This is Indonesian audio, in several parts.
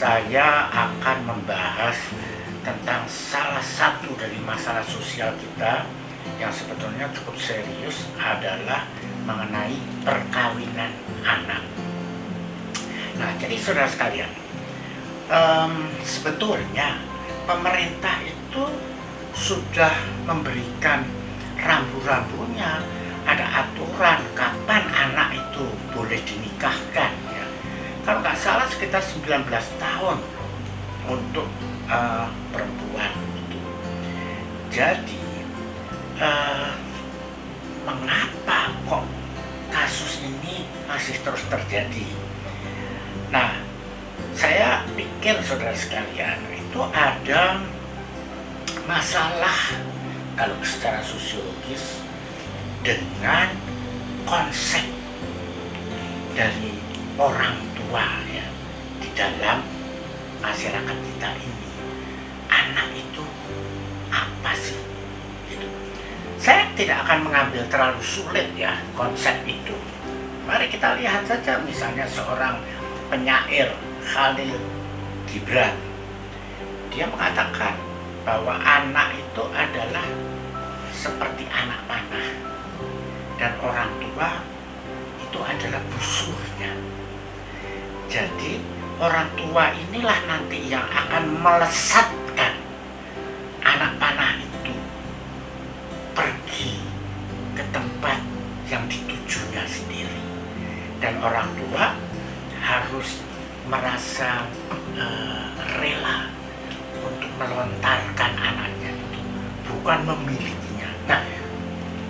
saya akan membahas tentang salah satu dari masalah sosial kita yang sebetulnya cukup serius, adalah mengenai perkawinan anak. Nah, jadi saudara sekalian, sebetulnya pemerintah itu sudah memberikan rambu-rambunya, ada aturan kapan anak itu boleh dinikahkan ya. Kalau nggak salah sekitar 19 tahun untuk perempuan itu. Jadi mengapa kok kasus ini masih terus terjadi? Nah, saya pikir saudara sekalian, itu ada masalah kalau secara sosiologis dengan konsep dari orang tua ya di dalam masyarakat kita ini. Anak itu apa sih? Gitu. Saya tidak akan mengambil terlalu sulit ya konsep itu. Mari kita lihat saja misalnya seorang penyair Khalil Gibran. Dia mengatakan bahwa anak itu adalah seperti anak panah, dan orang tua itu adalah busurnya. Jadi orang tua inilah nanti yang akan melesatkan anak panah itu pergi ke tempat yang ditujunya sendiri. Dan orang tua harus merasa rela untuk melontarkan anaknya itu, bukan memilikinya. Nah,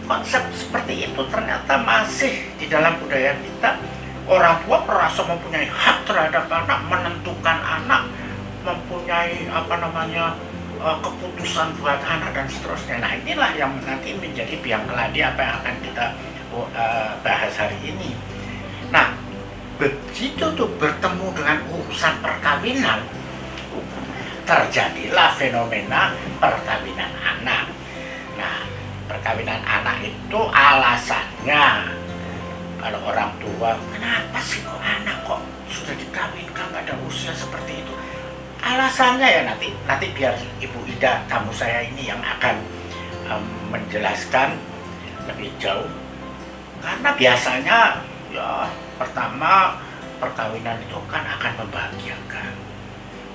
konsep seperti itu ternyata masih di dalam budaya kita. Orang tua merasa mempunyai hak terhadap anak, menentukan anak, mempunyai keputusan buat anak dan seterusnya. Nah, inilah yang nanti menjadi biang keladi apa yang akan kita bahas hari ini. Nah, begitu tuh bertemu dengan urusan perkawinan, terjadilah fenomena perkawinan anak. Nah, perkawinan anak itu alasannya, kalau orang tua, kenapa sih kok anak kok sudah dikawinkan pada usia seperti itu? Alasannya ya nanti biar Ibu Ida tamu saya ini yang akan menjelaskan lebih jauh. Karena biasanya ya pertama, perkawinan itu kan akan membahagiakan.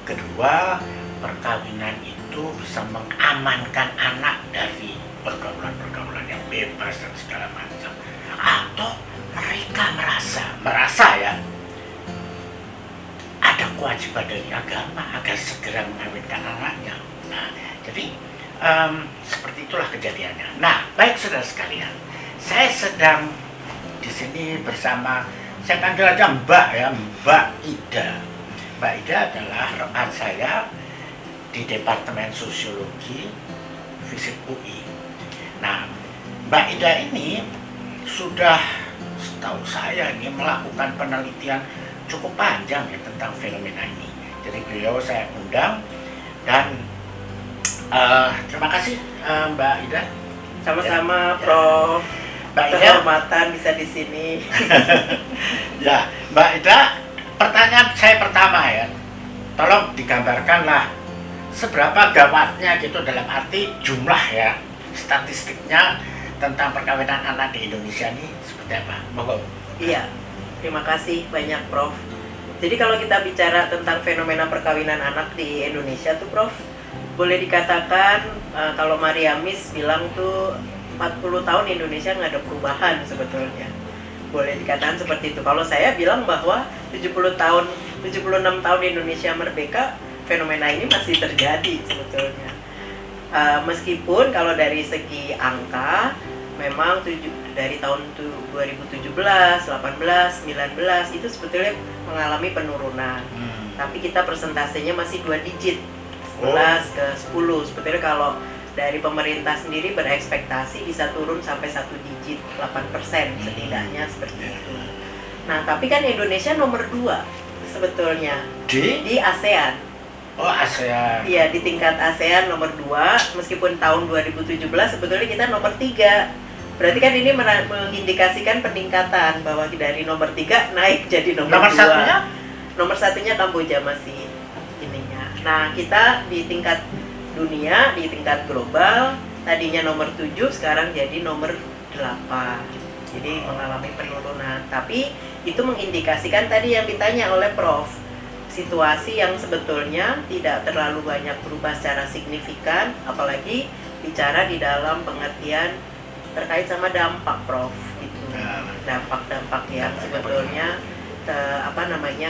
Kedua, perkawinan itu bisa mengamankan anak dari pergaulan-pergaulan yang bebas dan segala macam. Atau mereka merasa ya ada kewajiban dari agama agar segera mengawinkan anaknya. Nah, jadi seperti itulah kejadiannya. Nah, baik saudara sekalian, saya sedang di sini bersama, saya panggil aja Mbak ya, Mbak Ida. Mbak Ida adalah rekan saya di Departemen Sosiologi FISIP UI. Nah, Mbak Ida ini sudah, setahu saya ini, melakukan penelitian cukup panjang ya tentang fenomena ini. Jadi beliau saya undang, dan terima kasih Mbak Ida. Sama-sama ya, Prof. Mbak Ida, kehormatan bisa di sini. Ya, Mbak Ida, pertanyaan saya pertama ya, tolong digambarkanlah seberapa gawatnya gitu, dalam arti jumlah ya, statistiknya tentang perkawinan anak di Indonesia ini seperti apa? Monggo. Iya, terima kasih banyak Prof. Jadi kalau kita bicara tentang fenomena perkawinan anak di Indonesia tuh Prof, boleh dikatakan kalau Mariamis bilang tuh 40 tahun Indonesia nggak ada perubahan sebetulnya. Boleh dikatakan seperti itu. Kalau saya bilang bahwa 76 tahun Indonesia merdeka, fenomena ini masih terjadi sebetulnya. Meskipun kalau dari segi angka memang dari tahun 2017, 18, 19 itu sebetulnya mengalami penurunan. Tapi kita persentasenya masih 2 digit, 11 ke 10. Sebetulnya kalau dari pemerintah sendiri berekspektasi bisa turun sampai 1 digit, 8% setidaknya seperti itu. Nah, tapi kan Indonesia nomor 2 sebetulnya di ASEAN. Oh, ASEAN. Iya, di tingkat ASEAN nomor 2, meskipun tahun 2017 sebetulnya kita nomor 3. Berarti kan ini mengindikasikan peningkatan, bahwa dari nomor 3 naik jadi nomor 2. Nomor satunya? Nomor satunya Kamboja masih. Nah, kita di tingkat dunia, di tingkat global, tadinya nomor 7, sekarang jadi nomor 8. Jadi mengalami penurunan. Tapi itu mengindikasikan tadi yang ditanya oleh Prof. Situasi yang sebetulnya tidak terlalu banyak berubah secara signifikan, apalagi bicara di dalam pengertian terkait sama dampak, Prof. Gitu. Dampak-dampak yang sebetulnya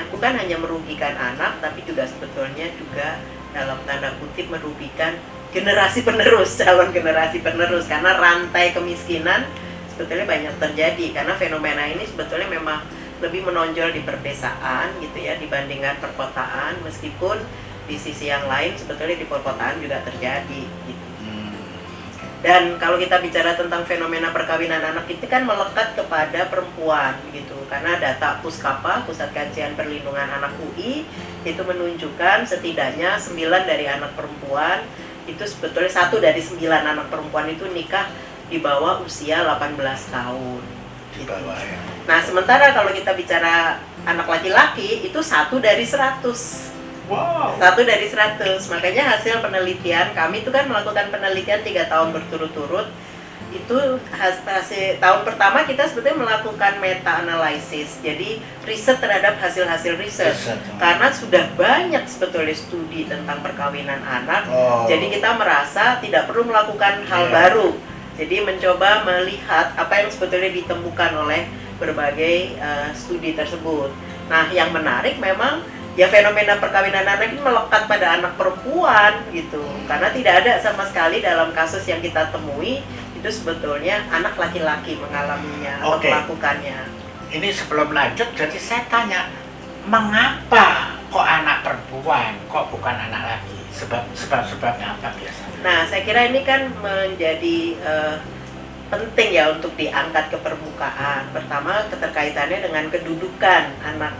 bukan hanya merugikan anak, tapi juga sebetulnya juga dalam tanda kutip merugikan generasi penerus, calon generasi penerus, karena rantai kemiskinan sebetulnya banyak terjadi karena fenomena ini sebetulnya memang lebih menonjol di perdesaan gitu ya dibandingkan perkotaan, meskipun di sisi yang lain sebetulnya di perkotaan juga terjadi gitu. Dan kalau kita bicara tentang fenomena perkawinan anak itu kan melekat kepada perempuan gitu, karena data Puskapa, Pusat Kajian Perlindungan Anak UI, itu menunjukkan setidaknya 9 dari anak perempuan itu sebetulnya 1 dari 9 anak perempuan itu nikah di bawah usia 18 tahun. Di bawah ya. Nah, sementara kalau kita bicara anak laki-laki itu 1 dari 100. Wow. 1 dari 100. Makanya hasil penelitian kami itu kan melakukan penelitian 3 tahun berturut-turut. Itu hasil tahun pertama kita sebetulnya melakukan meta analisis. Jadi riset terhadap hasil-hasil riset. Karena sudah banyak sebetulnya studi tentang perkawinan anak. Jadi kita merasa tidak perlu melakukan hal baru. Jadi mencoba melihat apa yang sebetulnya ditemukan oleh berbagai studi tersebut. Nah, yang menarik memang ya fenomena perkawinan anak ini melekat pada anak perempuan gitu. Karena tidak ada sama sekali dalam kasus yang kita temui itu sebetulnya anak laki-laki mengalaminya atau melakukannya. Ini sebelum lanjut, jadi saya tanya, mengapa kok anak perempuan, kok bukan anak laki? Sebab-sebabnya apa biasanya? Nah, saya kira ini kan menjadi penting ya untuk diangkat ke permukaan. Pertama, keterkaitannya dengan kedudukan anak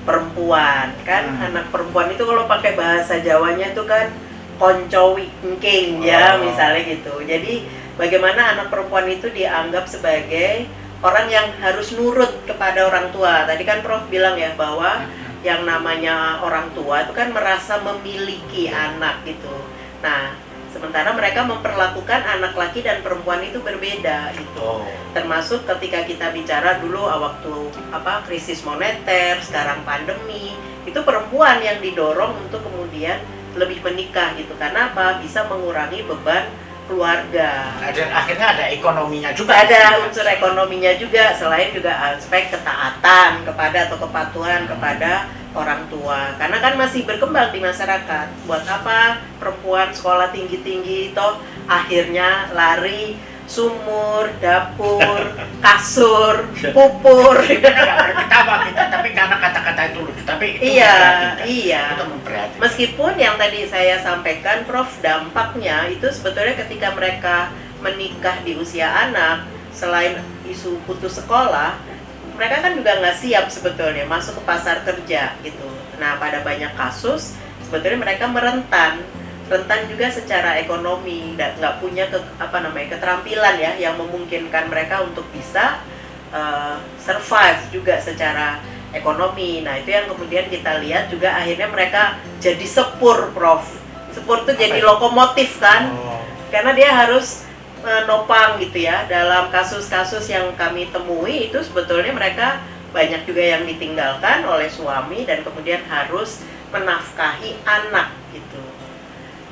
perempuan kan. Anak perempuan itu kalau pakai bahasa Jawanya itu kan konco wingking ya misalnya gitu. Jadi bagaimana anak perempuan itu dianggap sebagai orang yang harus nurut kepada orang tua. Tadi kan Prof bilang ya bahwa yang namanya orang tua itu kan merasa memiliki anak gitu. Nah, sementara mereka memperlakukan anak laki dan perempuan itu berbeda gitu. Termasuk ketika kita bicara dulu waktu krisis moneter, sekarang pandemi, itu perempuan yang didorong untuk kemudian lebih menikah gitu. Karena apa? Bisa mengurangi beban keluarga. Dan akhirnya ada ekonominya juga. Ada unsur ekonominya juga, selain juga aspek ketaatan kepada atau kepatuhan kepada orang tua. Karena kan masih berkembang di masyarakat. Buat apa perempuan sekolah tinggi-tinggi toh akhirnya lari sumur, dapur, kasur, pupur. Kita nggak berketawa kita, tapi karena kata-kata itu lucu. Tapi itu iya. Itu memperhatikan. Meskipun yang tadi saya sampaikan, Prof, dampaknya itu sebetulnya ketika mereka menikah di usia anak, selain isu putus sekolah, mereka kan juga nggak siap sebetulnya masuk ke pasar kerja gitu. Nah, pada banyak kasus sebetulnya mereka rentan juga secara ekonomi, nggak punya keterampilan ya yang memungkinkan mereka untuk bisa survive juga secara ekonomi. Nah, itu yang kemudian kita lihat juga akhirnya mereka jadi sepur, Prof. Sepur tuh jadi lokomotif kan, karena dia harus nopang gitu ya. Dalam kasus-kasus yang kami temui itu sebetulnya mereka banyak juga yang ditinggalkan oleh suami dan kemudian harus menafkahi anak gitu.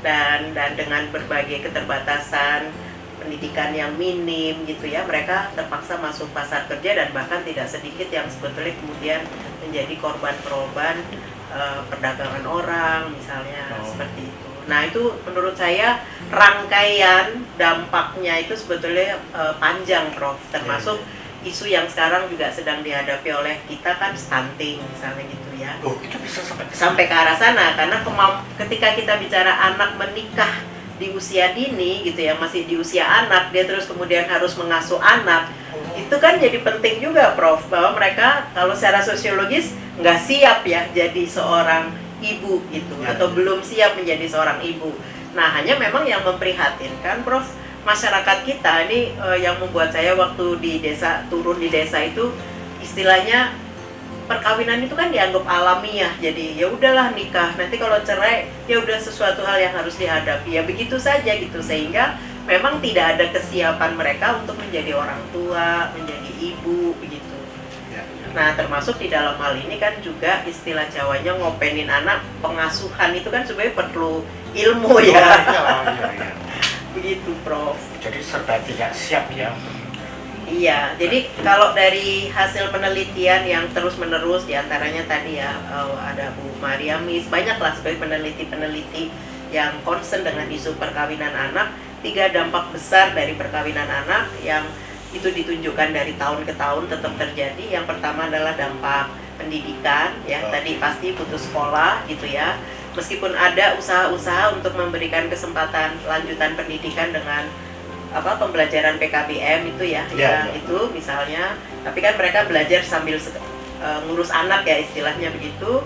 Dan dengan berbagai keterbatasan pendidikan yang minim gitu ya, mereka terpaksa masuk pasar kerja dan bahkan tidak sedikit yang sebetulnya kemudian menjadi korban-korban perdagangan orang misalnya seperti itu. Nah, itu menurut saya rangkaian dampaknya itu sebetulnya panjang, Prof. Termasuk isu yang sekarang juga sedang dihadapi oleh kita kan stunting misalnya gitu ya. Itu bisa sampai ke arah sana karena ketika kita bicara anak menikah di usia dini gitu ya, masih di usia anak, dia terus kemudian harus mengasuh anak. Itu kan jadi penting juga, Prof, bahwa mereka kalau secara sosiologis nggak siap ya jadi seorang ibu gitu atau belum siap menjadi seorang ibu. Nah, hanya memang yang memprihatinkan, Prof, masyarakat kita ini yang membuat saya waktu di desa, turun di desa itu istilahnya perkawinan itu kan dianggap alamiah, jadi ya udahlah nikah, nanti kalau cerai ya udah sesuatu hal yang harus dihadapi, ya begitu saja gitu, sehingga memang tidak ada kesiapan mereka untuk menjadi orang tua, menjadi ibu begitu. Nah, termasuk di dalam hal ini kan juga istilah Jawanya ngopenin anak, pengasuhan itu kan sebenarnya perlu ilmu ya. Iya. Begitu, Prof. Jadi serba tidak siap ya. Iya, jadi kalau dari hasil penelitian yang terus-menerus, diantaranya tadi ya ada Bu Mariamis, banyaklah sebagai peneliti-peneliti yang concern dengan isu perkawinan anak. 3 dampak besar dari perkawinan anak yang itu ditunjukkan dari tahun ke tahun tetap terjadi. Yang pertama adalah dampak pendidikan, ya tadi pasti putus sekolah gitu ya. Meskipun ada usaha-usaha untuk memberikan kesempatan lanjutan pendidikan dengan pembelajaran PKBM itu ya, itu misalnya, tapi kan mereka belajar sambil ngurus anak ya istilahnya begitu.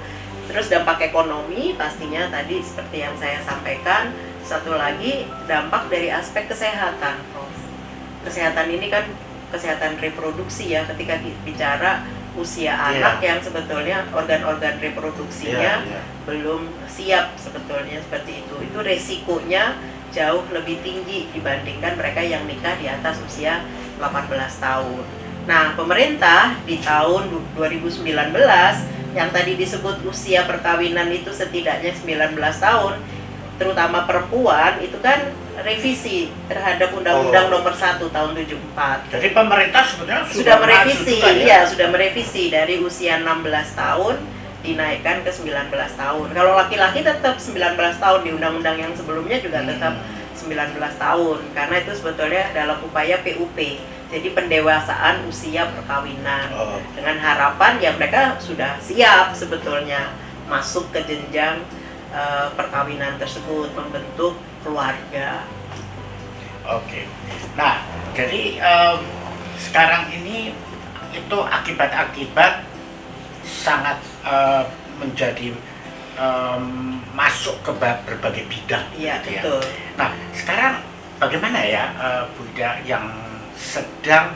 Terus dampak ekonomi pastinya tadi seperti yang saya sampaikan. Satu lagi dampak dari aspek kesehatan, Prof. Kesehatan ini kan kesehatan reproduksi ya, ketika bicara usia anak yang sebetulnya organ-organ reproduksinya belum siap sebetulnya seperti itu resikonya jauh lebih tinggi dibandingkan mereka yang nikah di atas usia 18 tahun. Nah, pemerintah di tahun 2019 yang tadi disebut usia perkawinan itu setidaknya 19 tahun, terutama perempuan, itu kan revisi terhadap Undang-Undang Nomor 1 tahun 74. Jadi pemerintah sebenarnya sudah merevisi, sudah merevisi dari usia 16 tahun dinaikkan ke 19 tahun. Kalau laki-laki tetap 19 tahun, di undang-undang yang sebelumnya juga tetap 19 tahun, karena itu sebetulnya dalam upaya PUP, jadi pendewasaan usia perkawinan, dengan harapan ya mereka sudah siap sebetulnya masuk ke jenjang perkawinan tersebut, membentuk keluarga. Oke. Nah, jadi sekarang ini itu akibat-akibat sangat menjadi masuk ke berbagai bidang. Iya, gitu ya. betul. Nah, sekarang bagaimana ya Bu Ida yang sedang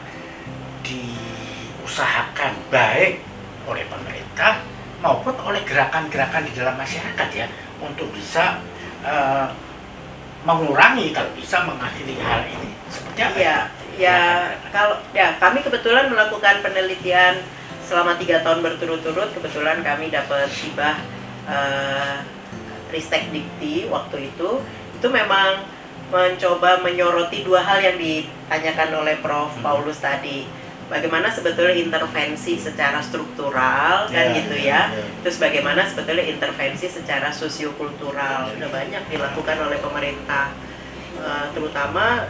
diusahakan baik oleh pemerintah maupun oleh gerakan-gerakan di dalam masyarakat ya untuk bisa mengurangi, kalau bisa mengakhiri hal ini. Seperti apa? Kami kebetulan melakukan penelitian selama 3 tahun berturut-turut. Kebetulan kami dapat hibah Ristek Dikti waktu itu memang mencoba menyoroti 2 hal yang ditanyakan oleh Prof. Paulus tadi. Bagaimana sebetulnya intervensi secara struktural kan gitu ya. Terus bagaimana sebetulnya intervensi secara sosiokultural. Sudah banyak dilakukan oleh pemerintah, terutama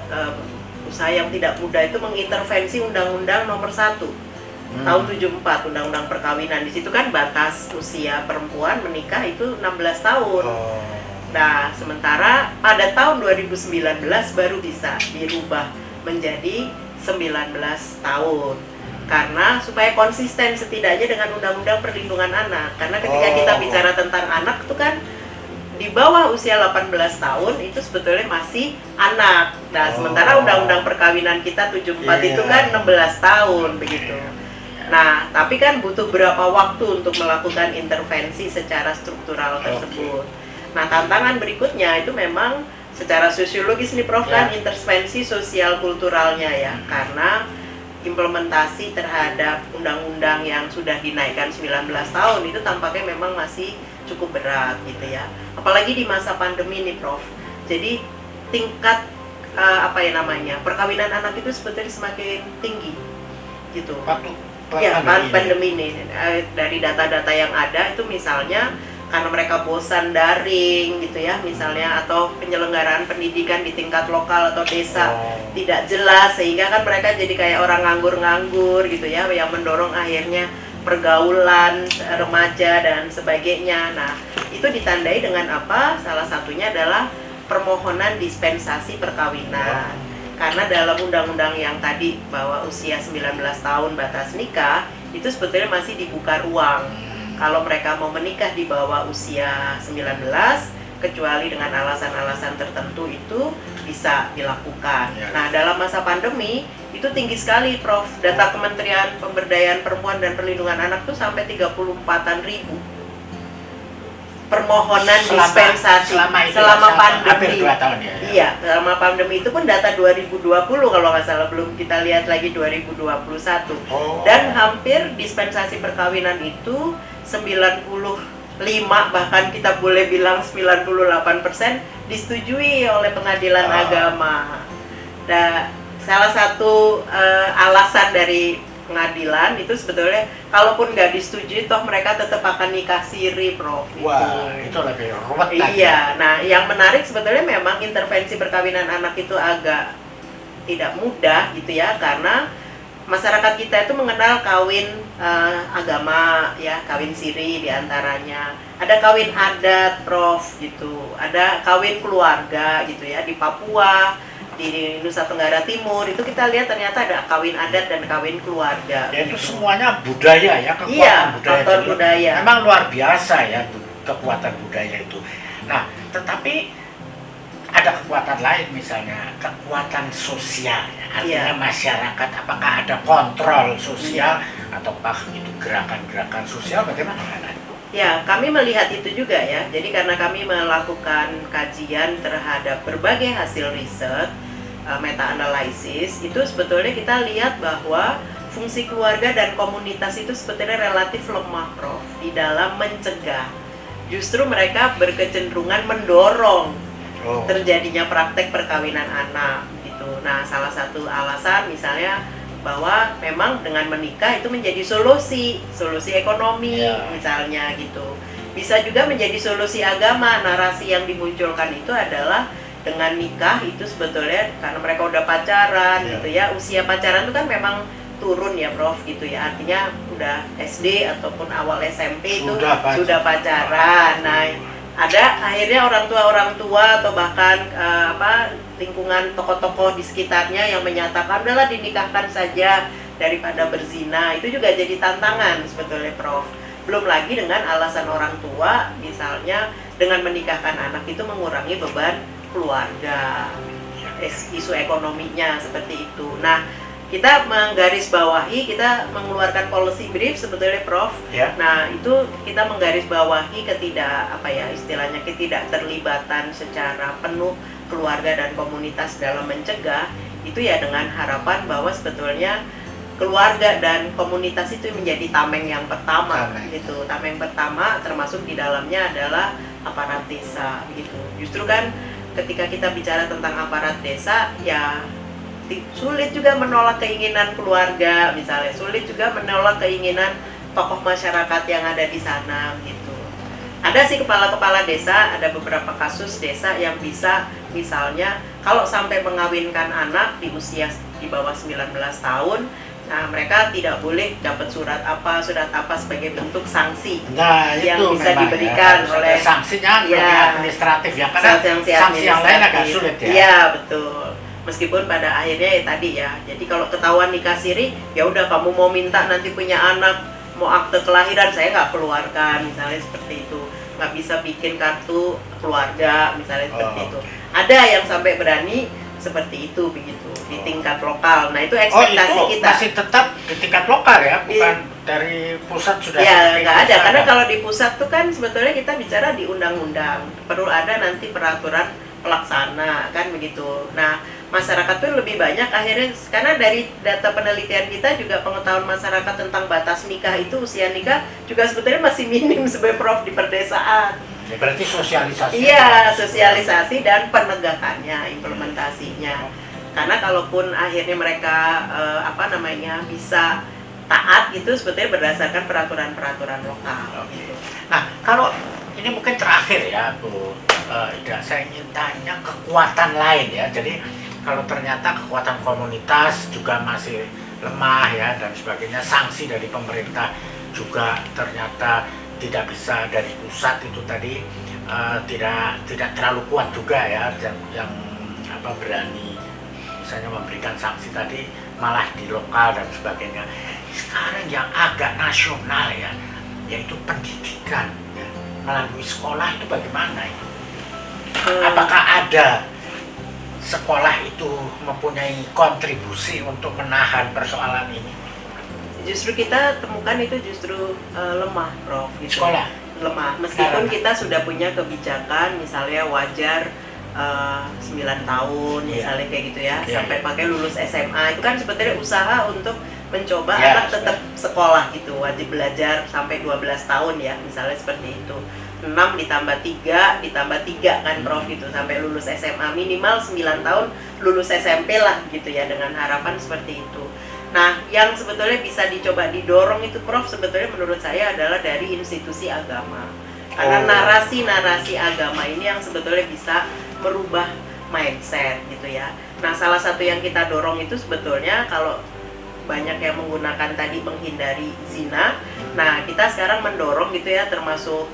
usaha yang tidak mudah itu mengintervensi Undang-Undang Nomor 1 tahun 74, Undang-Undang Perkawinan. Di situ kan batas usia perempuan menikah itu 16 tahun. Nah, sementara pada tahun 2019 baru bisa dirubah menjadi 19 tahun. Karena supaya konsisten setidaknya dengan Undang-Undang Perlindungan Anak. Karena ketika kita bicara tentang anak itu kan di bawah usia 18 tahun itu sebetulnya masih anak. Nah, sementara Undang-Undang Perkawinan kita 74 itu kan 16 tahun begitu. Nah, tapi kan butuh berapa waktu untuk melakukan intervensi secara struktural tersebut. Nah, tantangan berikutnya itu memang secara sosiologis nih Prof, kan intervensi sosial kulturalnya ya, karena implementasi terhadap undang-undang yang sudah dinaikkan 19 tahun itu tampaknya memang masih cukup berat gitu ya. Apalagi di masa pandemi nih Prof. Jadi tingkat perkawinan anak itu sebetulnya semakin tinggi gitu. Pandemi ini dari data-data yang ada itu misalnya karena mereka bosan daring gitu ya misalnya, atau penyelenggaraan pendidikan di tingkat lokal atau desa tidak jelas, sehingga kan mereka jadi kayak orang nganggur-nganggur gitu ya, yang mendorong akhirnya pergaulan remaja dan sebagainya. Nah, itu ditandai dengan apa? Salah satunya adalah permohonan dispensasi perkawinan. Karena dalam undang-undang yang tadi bahwa usia 19 tahun batas nikah, itu sebetulnya masih dibuka ruang. Kalau mereka mau menikah di bawah usia 19, kecuali dengan alasan-alasan tertentu itu bisa dilakukan. Ya. Nah, dalam masa pandemi itu tinggi sekali, Prof. Data Kementerian Pemberdayaan Perempuan dan Perlindungan Anak tuh sampai 34.000 permohonan dispensasi selama pandemi. Hampir 2 tahun ya. Iya, selama pandemi itu pun data 2020 kalau nggak salah, belum kita lihat lagi 2021. Dan hampir dispensasi perkawinan itu 95, bahkan kita boleh bilang 98% disetujui oleh pengadilan agama. Dan salah satu alasan dari pengadilan itu sebetulnya kalaupun nggak disetujui toh mereka tetap akan nikah siri, Prof. Wah, itu lebih ruwet lagi. Iya, nah yang menarik sebetulnya memang intervensi perkawinan anak itu agak tidak mudah gitu ya, karena masyarakat kita itu mengenal kawin agama ya, kawin siri diantaranya, ada kawin adat, Prof, gitu, ada kawin keluarga gitu ya, di Papua, di Nusa Tenggara Timur itu kita lihat ternyata ada kawin adat dan kawin keluarga. Ya itu semuanya budaya ya, kekuatan iya, budaya. Faktor budaya. Memang luar biasa ya kekuatan budaya itu. Nah, tetapi ada kekuatan lain, misalnya kekuatan sosial ya. Artinya masyarakat, apakah ada kontrol sosial ataukah itu gerakan-gerakan sosial, bagaimana? Ya, kami melihat itu juga ya. Jadi karena kami melakukan kajian terhadap berbagai hasil riset, meta-analisis, itu sebetulnya kita lihat bahwa fungsi keluarga dan komunitas itu sebetulnya relatif lemah, Prof, di dalam mencegah. Justru mereka berkecenderungan mendorong terjadinya praktek perkawinan anak gitu. Nah, salah satu alasan misalnya bahwa memang dengan menikah itu menjadi solusi ekonomi misalnya gitu. Bisa juga menjadi solusi agama. Narasi yang dimunculkan itu adalah dengan nikah itu sebetulnya karena mereka udah pacaran gitu ya. Usia pacaran itu kan memang turun ya, Prof, gitu ya. Artinya udah SD ataupun awal SMP itu sudah pacaran. Nah, ada akhirnya orang tua atau bahkan lingkungan tokoh-tokoh di sekitarnya yang menyatakan udahlah dinikahkan saja daripada berzina. Itu juga jadi tantangan sebetulnya, Prof. Belum lagi dengan alasan orang tua, misalnya dengan menikahkan anak itu mengurangi beban keluarga, isu ekonominya seperti itu. Nah, kita menggarisbawahi, kita mengeluarkan policy brief sebetulnya, Prof. Nah, itu kita menggarisbawahi ketidakterlibatan secara penuh keluarga dan komunitas dalam mencegah itu ya, dengan harapan bahwa sebetulnya keluarga dan komunitas itu menjadi tameng yang pertama gitu. Tameng pertama termasuk di dalamnya adalah aparat desa gitu. Justru kan ketika kita bicara tentang aparat desa ya sulit juga menolak keinginan keluarga misalnya, sulit juga menolak keinginan tokoh masyarakat yang ada di sana gitu. Ada sih kepala-kepala desa, ada beberapa kasus desa yang bisa misalnya kalau sampai mengawinkan anak di usia di bawah 19 tahun, nah mereka tidak boleh dapat surat apa sebagai bentuk sanksi yang bisa diberikan oleh sanksinya lebih administratif ya, karena sanksi yang lain agak sulit ya. Iya, betul. Meskipun pada akhirnya ya tadi ya, jadi kalau ketahuan nikah siri, ya udah kamu mau minta nanti punya anak, mau akte kelahiran saya nggak keluarkan, misalnya seperti itu, nggak bisa bikin kartu keluarga, misalnya seperti itu. Ada yang sampai berani seperti itu begitu di tingkat lokal. Nah itu ekspektasi itu kita. Masih tetap di tingkat lokal ya, bukan dari pusat sudah. Ya nggak ada, karena kalau di pusat tuh kan sebetulnya kita bicara di undang-undang, perlu ada nanti peraturan pelaksana kan begitu. Nah masyarakat tuh lebih banyak akhirnya, karena dari data penelitian kita juga pengetahuan masyarakat tentang batas nikah itu, usia nikah juga sebetulnya masih minim sebagai, Prof, di perdesaan. Ya, berarti sosialisasi. Iya, sosialisasi dan penegakannya, implementasinya. Karena kalaupun akhirnya mereka bisa taat itu sebetulnya berdasarkan peraturan-peraturan lokal. Gitu. Nah, kalau ini mungkin terakhir ya, Bu Ida, saya ingin tanya kekuatan lain ya. Jadi kalau ternyata kekuatan komunitas juga masih lemah ya dan sebagainya, sanksi dari pemerintah juga ternyata tidak bisa dari pusat itu tadi tidak terlalu kuat juga ya, yang berani misalnya memberikan sanksi tadi, malah di lokal dan sebagainya. Sekarang yang agak nasional ya, yaitu pendidikan ya, melalui sekolah itu bagaimana itu? Apakah ada sekolah itu mempunyai kontribusi untuk menahan persoalan ini? Justru kita temukan itu justru lemah, Prof. Gitu. Sekolah? Lemah. Meskipun kita sudah punya kebijakan, misalnya wajar 9 tahun, misalnya kayak gitu ya, sampai pakai lulus SMA, itu kan sebetulnya usaha untuk mencoba anak tetap sekolah gitu, wajib belajar sampai 12 tahun ya, misalnya seperti itu. 6 ditambah 3 kan Prof gitu, sampai lulus SMA, minimal 9 tahun lulus SMP lah gitu ya, dengan harapan seperti itu. Nah, yang sebetulnya bisa dicoba didorong itu Prof, sebetulnya menurut saya adalah dari institusi agama. Karena narasi-narasi agama ini yang sebetulnya bisa merubah mindset gitu ya. Nah, salah satu yang kita dorong itu sebetulnya kalau banyak yang menggunakan tadi menghindari zina. Nah, kita sekarang mendorong gitu ya, termasuk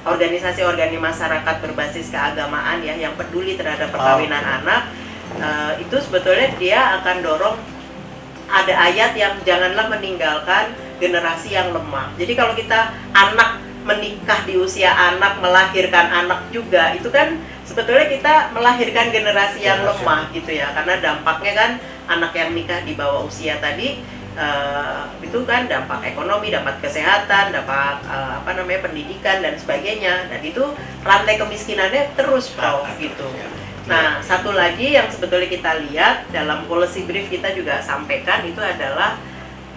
organisasi-organisasi masyarakat berbasis keagamaan ya, yang peduli terhadap perkawinan anak. Itu sebetulnya dia akan dorong ada ayat yang janganlah meninggalkan generasi yang lemah. Jadi kalau kita anak menikah di usia anak, melahirkan anak juga, itu kan sebetulnya kita melahirkan generasi yang lemah gitu ya, karena dampaknya kan anak yang nikah di bawah usia tadi itu kan dampak ekonomi, dampak kesehatan, dampak pendidikan dan sebagainya, dan itu rantai kemiskinannya terus Prof gitu. Nah, satu lagi yang sebetulnya kita lihat dalam policy brief kita juga sampaikan itu adalah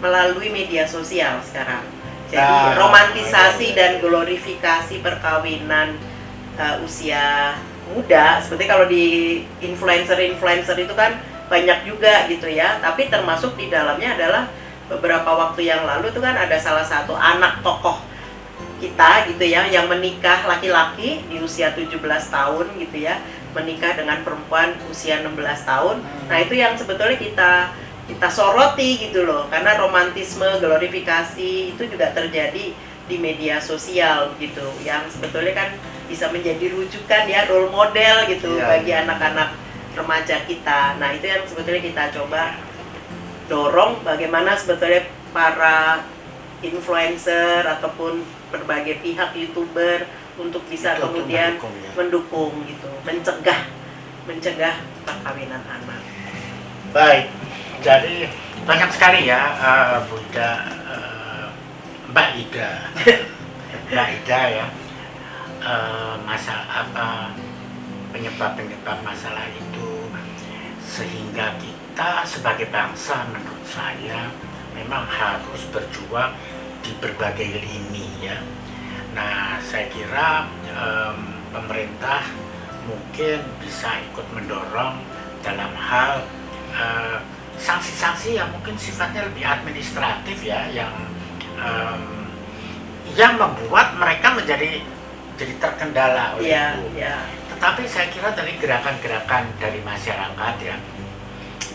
melalui media sosial sekarang. Jadi romantisasi dan glorifikasi perkawinan usia muda, seperti kalau di influencer itu kan banyak juga gitu ya. Tapi termasuk di dalamnya adalah beberapa waktu yang lalu itu kan ada salah satu anak tokoh kita gitu ya, yang menikah laki-laki di usia 17 tahun gitu ya, menikah dengan perempuan usia 16 tahun. Nah, itu yang sebetulnya kita soroti gitu loh, karena romantisme, glorifikasi itu juga terjadi di media sosial gitu, yang sebetulnya kan bisa menjadi rujukan ya, role model gitu bagi anak-anak remaja kita. Nah, itu yang sebetulnya kita coba dorong, bagaimana sebetulnya para influencer ataupun berbagai pihak YouTuber untuk bisa itu kemudian mendukung gitu, mencegah perkawinan anak. Baik. Jadi banyak sekali ya Bu Ida, Mbak Ida ya, penyebab masalah itu, sehingga kita sebagai bangsa menurut saya memang harus berjuang di berbagai lini ya. Nah, saya kira pemerintah mungkin bisa ikut mendorong dalam hal sanksi-sanksi yang mungkin sifatnya lebih administratif ya, yang membuat mereka menjadi terkendala oleh itu. Tetapi saya kira dari gerakan-gerakan dari masyarakat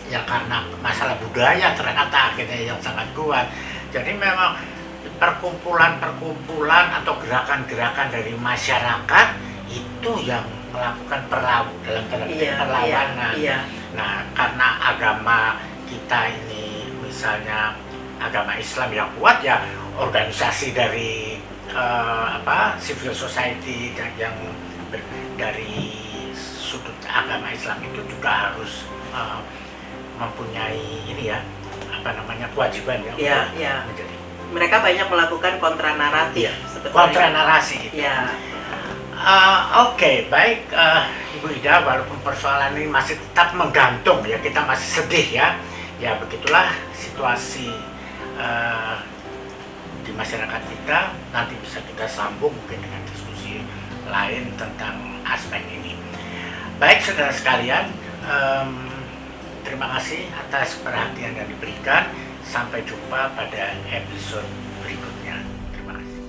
ya karena masalah budaya ternyata akhirnya yang sangat kuat. Jadi memang perkumpulan atau gerakan-gerakan dari masyarakat itu yang melakukan dalam tanda petik perlawanan. Nah, karena agama kita ini misalnya agama Islam yang kuat ya, organisasi dari civil society yang dari sudut agama Islam itu juga harus mempunyai kewajiban ya, menjadi. Mereka banyak melakukan kontra naratif, kontra narasi gitu. Oke, baik Ibu Ida, walaupun persoalan ini masih tetap menggantung ya, kita masih sedih ya begitulah situasi di masyarakat kita. Nanti bisa kita sambung mungkin dengan diskusi lain tentang aspek ini. Baik saudara sekalian, terima kasih atas perhatian yang diberikan. Sampai jumpa pada episode berikutnya. Terima kasih.